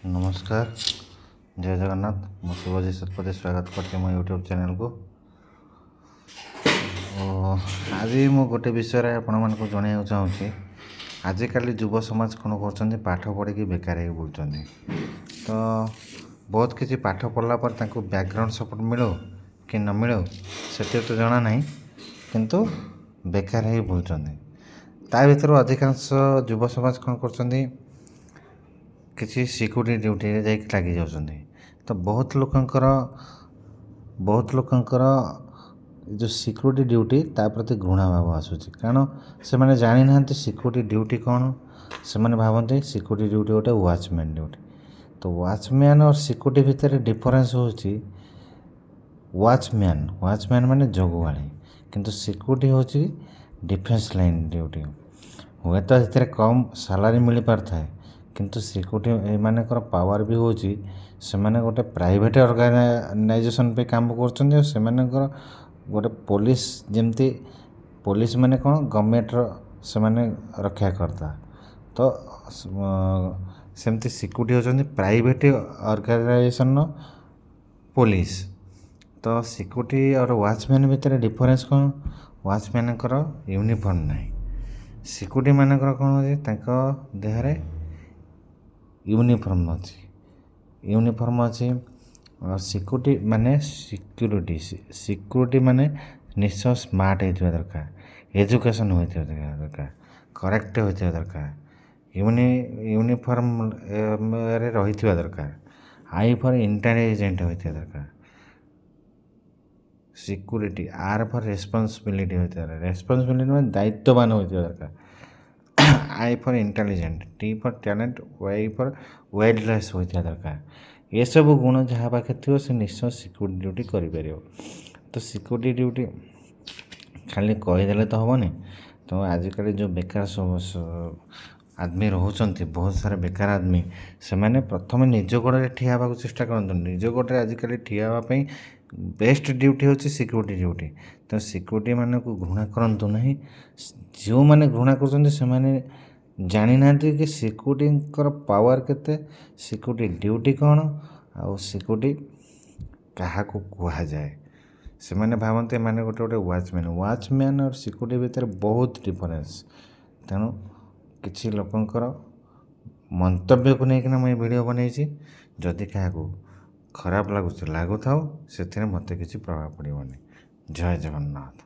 नमस्कार जय जगन्नाथ मु शिवजी सतपति स्वागत करते मो यूट्यूब चैनल को। आज मु गोटे विषय आपण मान जन चाहूँगी। आजिकल युव समाज कौन कर पाठ पढ़ी बेकार हो बुलूँ तो बहुत किसी पाठ पढ़ला पर बैकग्राउंड सपोर्ट मिलो कि न मिलो से तो जना ना किंतु बेकार हो बुलूँ ता भर अधिकांश युव समाज कौन कर किसी सिक्यूरिटी ड्यूटी जाइक लगी जाऊँगी तो बहुत लोकंकर जो सिक्यूरिटी ड्यूटी ता प्रति घृणा भाव आसूँ कारण से मैंने जानी ना सिक्यूरिटी ड्यूटी कौन से मैंने भावते सिक्यूरिटी ड्यूटी गोटे वॉचमैन ड्यूटी। तो वॉचमैन और सिक्यूरिटी भितर डिफरेन्स हो वॉचमैन माने जगुआड़ी किंतु सिक्यूरिटी हूँ डिफेन्स लाइन ड्यूटी हुए तो से कम सैलरी मिल पार था किंतु सिक्यूरिटी मानकर पावर भी हो गोटे प्राइवेट ऑर्गेनाइजेशन पे काम कर गोटे पुलिस जमती पुलिस माने कौन गवर्नमेंट से माने रक्षा करता तो सेमती सिक्यूरिटी होती प्राइवेट ऑर्गेनाइजेशन पुलिस। तो सिक्यूरिटी और वॉचमैन भितर डिफरेन्स कौन वॉचमैन यूनिफॉर्म नहीं सिक्यूरिटी मानकर कौन हो देहरे यूनिफॉर्म अच्छी और सिक्यूरिटी माने निश्चय स्मार्ट होता दरकार एजुकेशन होता दरकार करेक्ट होता दरकार यूनिफॉर्म रही दरकार आई फॉर इंटेलिजेंट होता दरकार सिक्यूरिटी आर फॉर रेस्पॉन्सिबिलिटी होता है रेस्पॉन्सिबिलिटी में दायित्ववान होता दरकार I for intelligent T for talent Y for wildness होता दरकार ये सब गुण जहाँ पाखे थी से निश्चय सिक्यूरिटी ड्यूटी कर। तो सिक्यूरिटी ड्यूटी खाली कहीदेले तो हेनी तो आजिकल जो बेकार आदमी रोचंती बहुत सारा बेकार आदमी से मैंने प्रथम निज गोड़े ठिया होगा चेष्टा करते निज गोड़े आजिकल ठिया होगापी बेस्ट ड्यूटी होची सिक्यूरिटी ड्यूटी। तो सिक्यूरिटी मान को घृणा करंतु नहीं जो मैंने घृणा कर जानी ना कि सिक्यूरिटी पावर केते सिक्यूरिटी ड्यूटी कौन आ सिक्यूरिटी क्या कह जाए से मैंने भावते मैंने गोटे गोटे वॉचमैन और सिक्यूरिटी भितर बहुत डिफरेन्स तेणु किसी लोकंकर मंतव्य को लेकिन मुझे वीडियो बनई जदि क्या खराब लगुच लगुता से मत किसी प्रभाव पड़ोनी। जय जगन्नाथ।